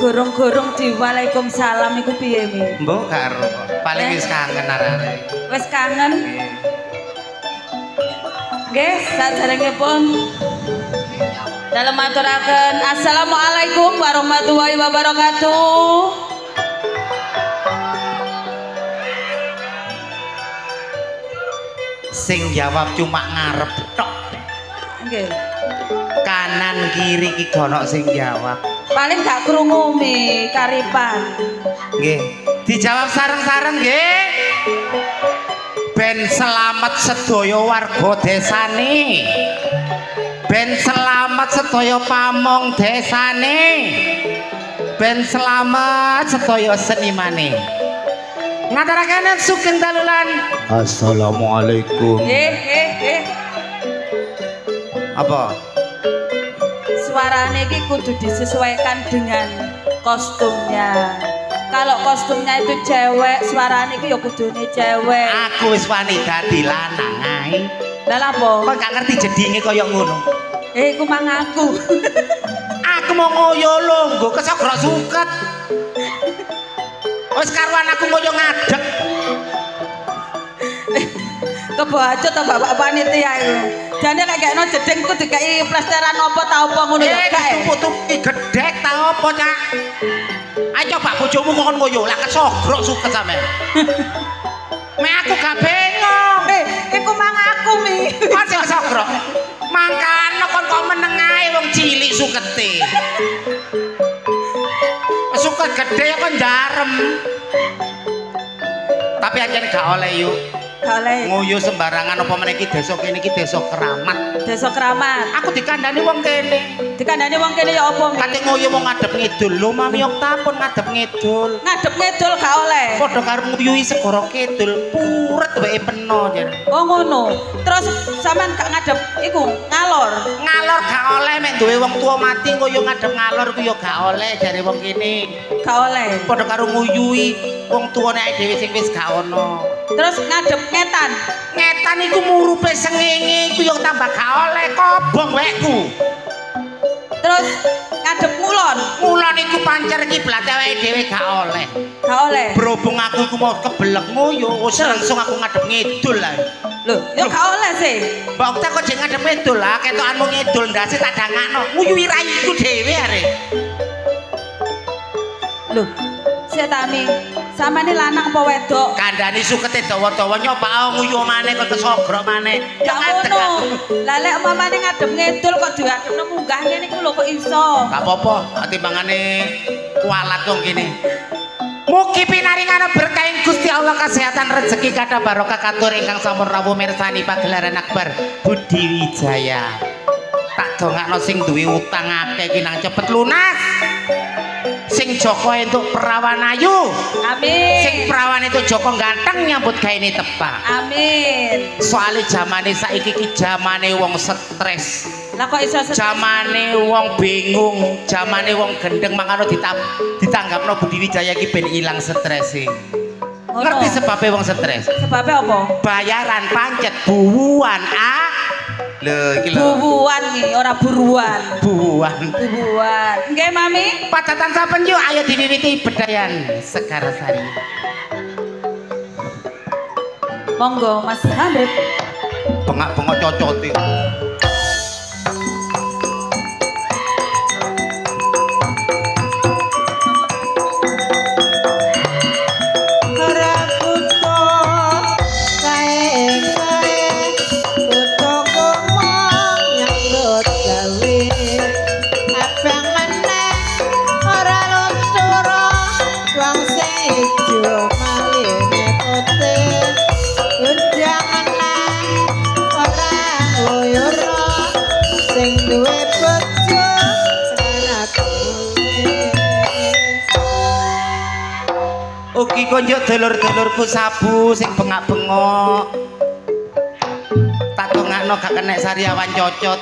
gorong-gorong di Waalaikumsalam iku piye Mi? Mbok karo paling wis kangen arek. Wis kangen? Nggih, saderengipun dalem aturaken assalamualaikum warahmatullahi wabarakatuh. Sing jawab cuma ngarep tok. Nggih. Kanan kiri ki gono sing jawab. Paling gak krungu Mi karipan. Nggih. Dijawab sareng-sareng nggih. Ben selamat sedaya warga desane. Ben selamat sedaya pamong desane. Ben selamat sedaya senimane. Ngaturaken sugeng dalulan. Assalamualaikum. Apa? Suaranya ini kudu disesuaikan dengan kostumnya. Kalau kostumnya itu cewek, suaranya itu ya kudune cewek. Aku wis wani dadi lanang ae. Lah apa? Kok gak ngerti jedinge kaya ngono. Iku mang aku. Aku mau ngoyo lho, kesogrok suket. Wis karuan aku ngoyo ngadeg. Kebacut to bapak panitia iku. Jane lek gekno jeding ku dikai plesteran apa ta apa ngono ya gak. Tutupi gedhek ta apa, Cak? Ayo coba bojomu kon ngoyo, lek kesogrok suket sampean. Mek aku gak bengong. Iku mang aku Mi. Kok kesogrok? Mangkane kon kok meneng ae wong cilik sukete. Suket gedhe kok njarem. Tapi anjen gak oleh yuk. Oleh ngoyo sembarangan apa meneh iki desa kene iki desa keramat. Desa keramat. Aku dikandani wong kene. Dikandani wong kene ya apa? Kate ngoyo mau ngadep ngidul. Lho Mami Oktapun ngadep ngidul. Ngadep ngidul gak oleh. Padha karo nguyuhi segara kidul, puret wae peno jan. Oh ngono. Terus sampean gak ngadep iku ngalor. Ngalor gak oleh mek duwe wong tua mati ngoyo ngadep ngalor ku ya gak oleh jare wong kene. Gak oleh. Padha karo nguyuhi wong tuane awake dhewe sing wis gak ono. Terus ngadep ngetan. Ngetan iku murupe sengenge iku yo tambah gak oleh kobong wekku. Terus ngadep ngulon. Ngulon iku pancer kiblat awake dhewe gak oleh. Gak oleh. Berhubung aku iku mau kebelek ngoyo, wis langsung aku ngadep ngidul ae. Lho, yo gak oleh sih. Mbok tak kok jek ngadep ngidul lah, ketokanmu ngidul ndase tak dangakno. Nguyuhi raiku dhewe arek. Lho, setami samane lanang apa wedok? Kandhani sukete dawa-dawa nyoba nguyuh maneh kok kesogrok maneh. Ya ngono. Lah lek mamane ngadep ngidul kok diadepno munggah ngene iku lho kok iso. Gak apa-apa, timbangane kualat wong kene. Mugi pinaringana berkah Gusti Allah kesehatan rezeki kathah barokah katur ingkang sampun rawuh mirsani pagelaran akbar Budi Wijaya. Tak dongakno sing duwe utang akeh iki nang cepet lunas. Sing Joko entuk perawan ayu. Amin. Sing perawan itu Joko ganteng nyambut gaene tepak. Amin. Soale zamane saiki ki zamane wong stres. Lah kok iso Zamane wong bingung, zamane wong gendeng mangano ditanggapno Budi Wijaya ki ben ilang strese. Ngerti sebabnya wong stres? Sebabnya apa? Bayaran pancet buuan lho iki lho. Bubuan iki ora buruan. Buuan. Bubuan. Nggih Mami. Padatan saben yo ayo diwiwiti bedayan Sekarsari. Monggo Mas Habib. Bengak-bengok cocote. Ugi konjuk dulur-dulurku sabu sing bengak-bengok. Tak dongakno gak kenek sariawan cocot.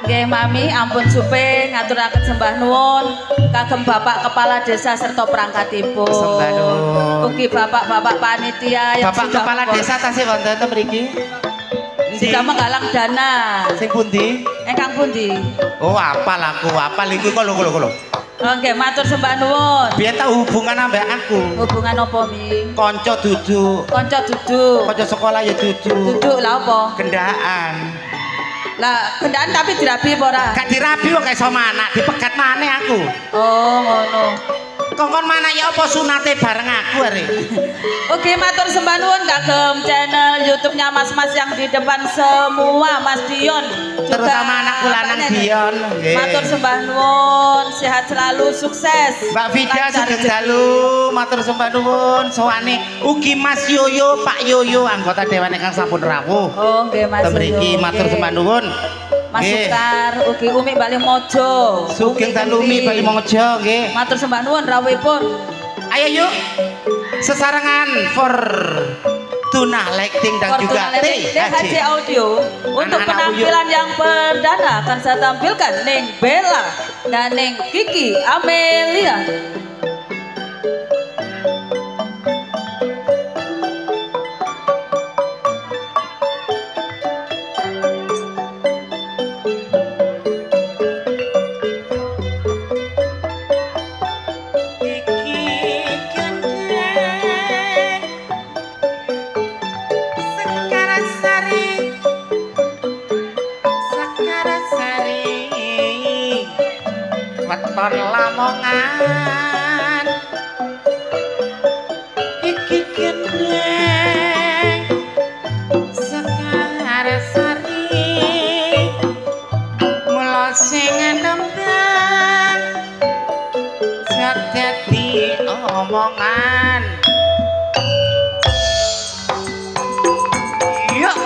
Nggih Mami, ampun supe ngaturaken sembah nuwun kagem Bapak Kepala Desa serta perangkatipun. Sembah nuwun. Ugi bapak-bapak panitia yang Bapak sudah Kepala Desa tasih wonten ten mriki. sudah menggalang dana. Sing pundi? Engkang pundi? Oh, apal aku, apal iku kok lho. Nggih, matur sembah nuwun. Biyen tau hubungan ambek aku. Hubungan apa Mi? Kanca duduk. Kanca duduk. Kanca sekolah ya duduk. Duduk lah apa? Gendaan. Lah, gendaan tapi dirabi apa ora? Gak dirabi kok iso manak, dipegat maneh aku. Oh, ngono. Kongkon mana ya apa sunate bareng aku are. Oke, matur sembah nuwun kagem channel YouTube-nya Mas-mas yang di depan semua, Mas Dion. Terutama anak lanang Dion. Nggih. Matur sembah nuwun, sehat selalu, sukses. Mbak Vida sugeng dalu, matur sembah nuwun. Sowane ugi Mas Yoyo, Pak Yoyo anggota Dewan ingkang sampun rawuh. Oh, nggih Mas. Mriki matur sembah nuwun. Mas Sukar, ugi Umi Bali Mojo. Sugeng dalu Umi Bali Mojo nggih. Matur sembah nuwun rawuhipun. Ayo yuk. Sesarengan for Tuna Lighting dan juga THJ Audio. Untuk Anak-anak penampilan yang perdana akan saya tampilkan Neng Bella dan Neng Kiki Amelia. Weton Lamongan iki gendeng Sekarsari mula sing nembang sak dadi omongan yuk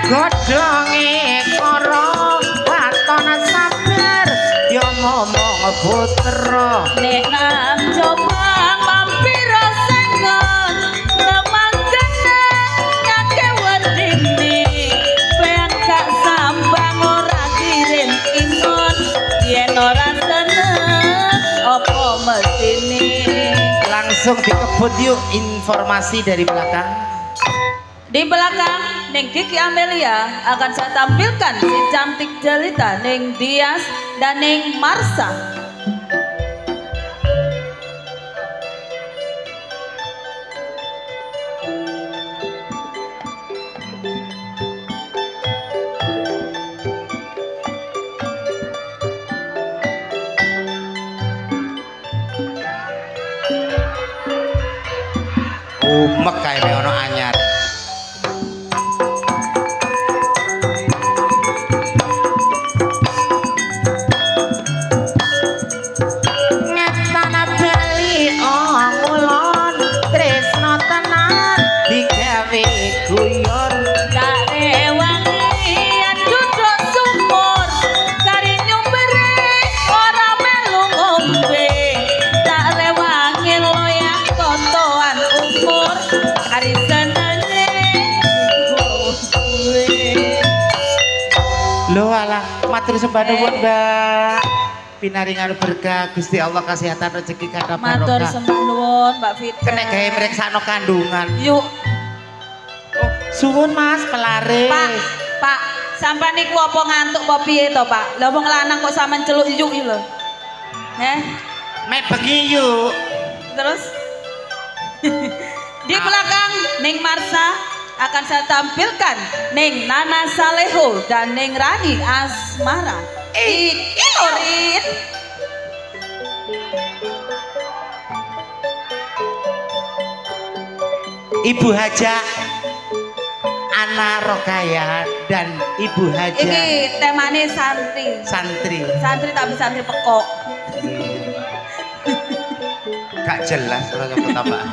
godhonge karo waton sabar ya momong putra nek nang jobang mampir sengon nemanggene nyake wedine ben gak sambang ora kirim ingon yen ora seneng apa mestine langsung dikebut yuk informasi dari belakang. Di belakang Neng Kiki Amelia akan saya tampilkan si cantik jelita Neng Dias dan Neng Marsa. Umek kae ono anyar. Loh alah matur sembah nuwun Mbak. Pinaringan berkah Gusti Allah kesehatan rezeki kathah barokah. Matur sembah nuwun Mbak Fitri. Kena gawe mriksakno kandungan. Yuk. Oh, suwun Mas pelare. Pak, sampean niku apa ngantuk apa piye to, Pak? Lah wong lanang kok sampean celuk yuk iki lho. Mek bengi yuk. Terus di belakang Neng Marsa akan saya tampilkan Neng Nana Saleho dan Neng Rani Asmara. Iki Lorin. Ibu Haja Ana Rokaya dan Ibu Haja. Iki temane santri. Santri. Santri tapi santri pekok. Gak jelas ora nyebut tambahan.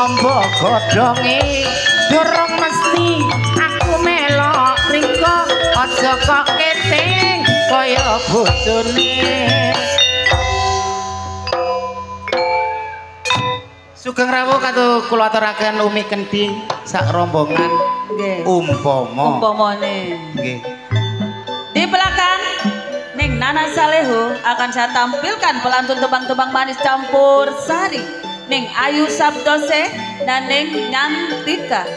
amba godhonge durung mesti aku melok ringko aja kok keting kaya bojone. Sugeng rawuh katu kula aturaken umi kending sak rombongan. Nggih. Umpamane. Nggih. Di belakang Ning Nana Saleho akan saya tampilkan pelantun tebang-tebang manis campur sari Ning Ayu Sabdose dan Ning Nyantika.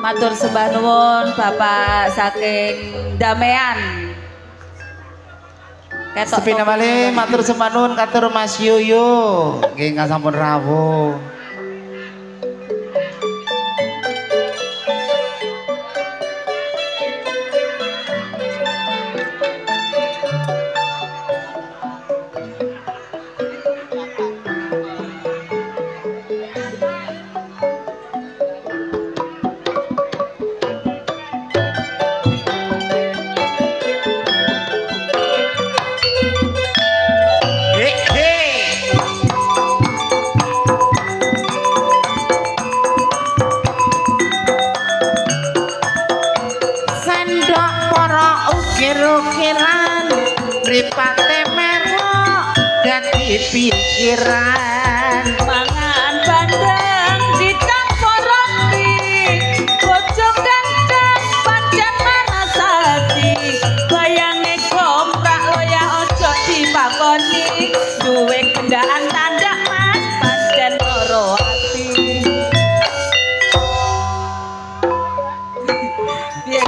Matur sembah nuwun Bapak saking Damean. Sepina malih matur sembah nuwun katur Mas Yoyo. Nggih sampun rawuh. Mripate merok dadi pikiran mangan bandeng dicampur roti bojong ganteng pancen manas ati bayange komprak loya ojo dipakoni duwe kendaan tandak mas pancen loro ati. Piye?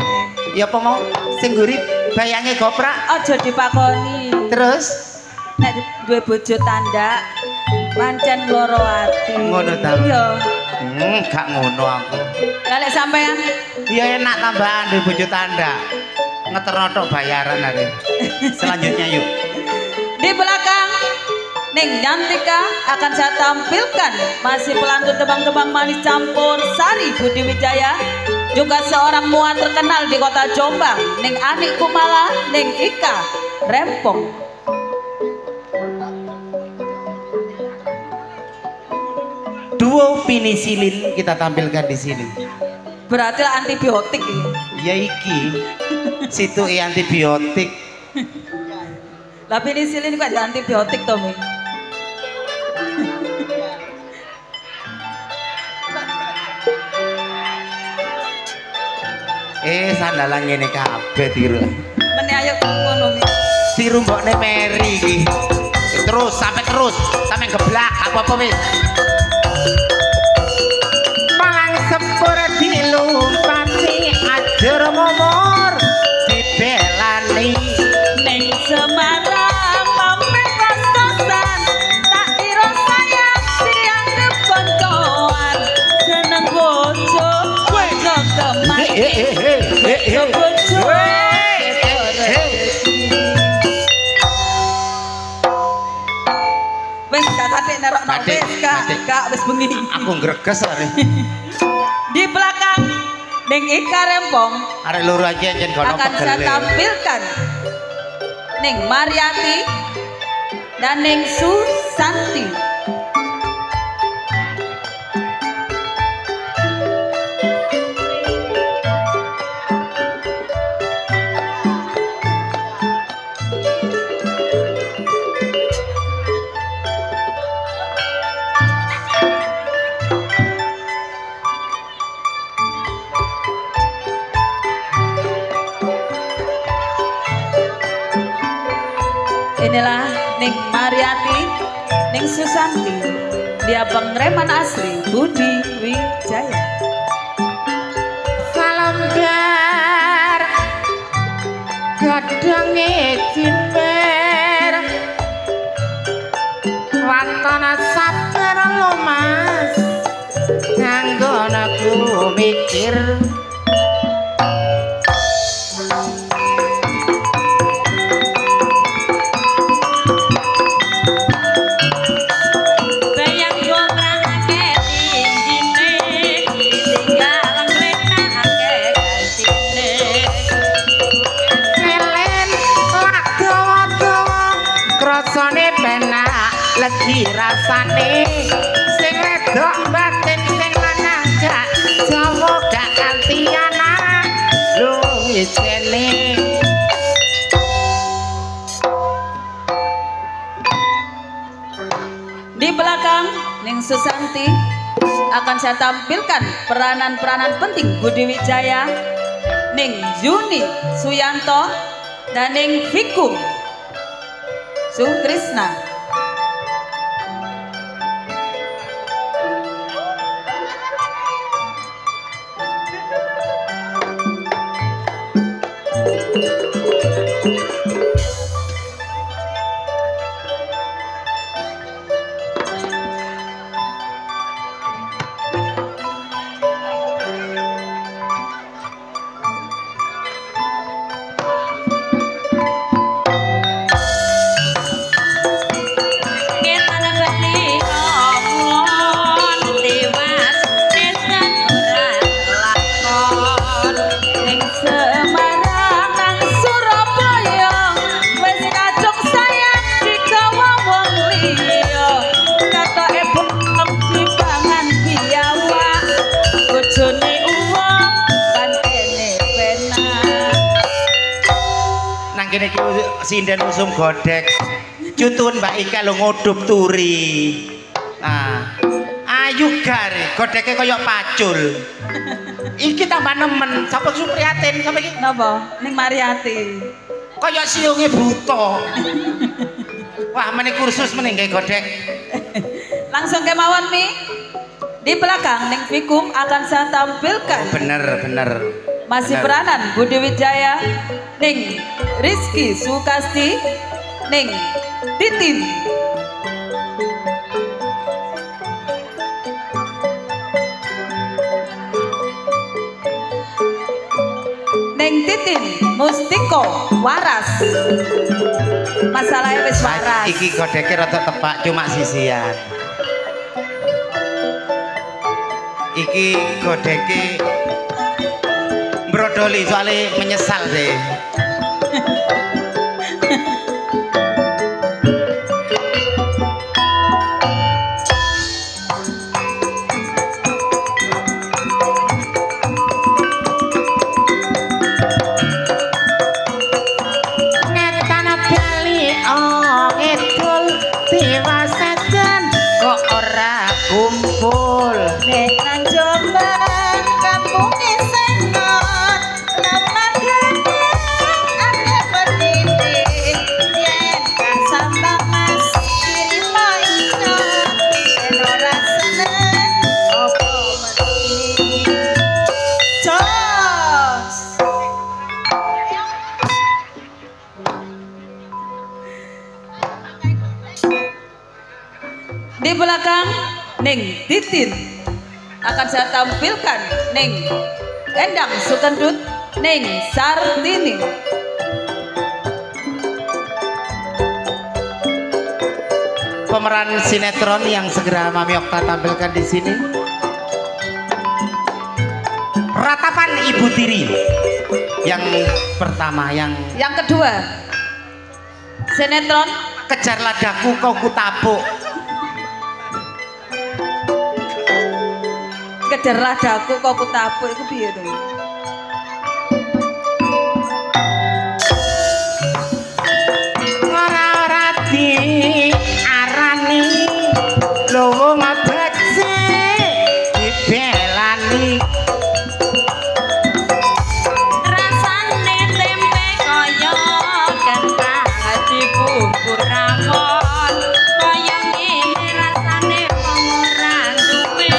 Ya apa mau sing gurih bayange goprak Aja dipakoni. terus nek duwe bojo tandak pancen loro ati. Ngono ta? Iya. Gak ngono aku. Lah lek sampean Ya enak tambahan duwe bojo tandak. Ngeterno tok bayaran hari. Selanjutnya yuk. di belakang Ning Nyantika akan saya tampilkan masih pelantun tebang-tebang manis campur sari Budi Wijaya, juga seorang muat terkenal di kota Jombang Ning Anik Kumala Ning Ika Rempong. Duo penisilin kita tampilkan di sini. Berarti antibiotik ini. Ya iki. Situ antibiotik. Lah penisilin kok ada antibiotik to, Mi? Sandalan ngene kabeh tiru. Mene ayo ngono, Mi. Tiru mbokne Mary iki. Terus sampai geblak apa-apa wis. Malang sepur dilumpati ajar momor dibelani Ning Semarang mampir kos-kosan tak kira sayang dianggep koncoan seneng bojo bojo teman bojo wis kakak nerokno wis kak wis bengi aku greges are. di belakang Ning Ika Rempong Arek loro aja jen kono akan saya pegel. tampilkan Ning Mariati dan Ning Susanti. Inilah Ning Mariati, Ning Susanti, dia pengreman asli Budi Wijaya. Salam dar gadenge ciper watana sabar lomas nganggon aku mikir legi rasane sing wedok batin sing lanang gak Jawa gak kantian lho isene di belakang Ning Susanti akan saya tampilkan peranan-peranan penting Budi Wijaya, Ning Yuni Suyanto dan Ning Viku Sukrisna. Kene iki sinden usum godhek. Cutun Mbak Ika lho ngodup turi. Nah, ayu gare, godheke kaya pacul. Iki tambah nemen, sapa Supriyatin sampe iki? Napa? Ning Mariati. Kaya siunge buta. Wah, meneh kursus meneh gawe godhek. Langsung kemawon Mi. Di belakang Ning Vikum akan saya tampilkan. Bener. Masih peranan Budi Wijaya, Ning Rizky Sukasti, Ning Titin. Ning Titin Mustiko waras. Masalahnya wis waras. Iki godheke rada tepak cuma sisian. Iki godheke brodoli soalnya menyesal sih. Ngetan bali ngedul diwasaken kok ora kumpul Nek nang Jombang kampung Isengon nama gede ake berdiri yen kasambang mas kirim ino yen ora seneng opo mesti jos. Di belakang Ning Titin akan saya tampilkan Ning Endang Sukendut, Ning Sartini. Pemeran sinetron yang segera Mami Okta tampilkan di sini. Ratapan Ibu Tiri yang pertama, yang kedua sinetron Kejar Ladaku Kau Kutapuk. Kejar Ladaku Kau Kutapuk itu piye to? Ora diarani lowo ngabece dibelani Rasane tempe kaya kentang dibubur ramon kaya ngene rasane wong ora duwe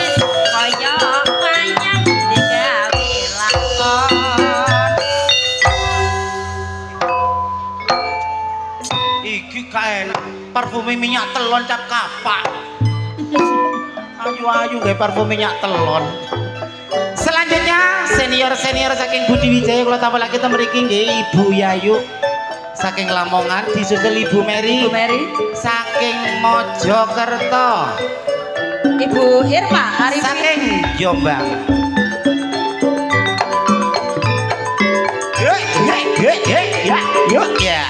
kaya wayang digawe lakon. iki kae parfum minyak telon cap kapak. Ayu-ayu gawe parfum minyak telon. Selanjutnya senior saking Budi Wijaya kula tampilake kita mriki nggih Ibu Yayu saking Lamongan, disusul Ibu Mary saking Mojokerto, Ibu Irma Arifin saking Jombang. Ya.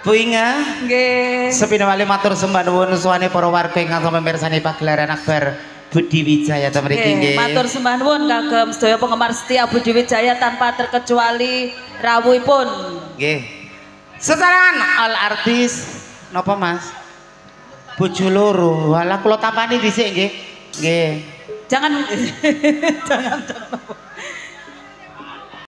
Bu Inga. Nggih. Sepinawali matur sembah nuwun suwane para warga ingkang sami mirsani pagelaran akbar Budi Wijaya ta mriki nggih. Matur sembah nuwun kagem sedaya penggemar setia Budi Wijaya tanpa terkecuali rawuhipun. Nggih. Sesaran all artis napa Mas? Bojo loro. Walah kula tampani dhisik nggih. Nggih. Jangan jangan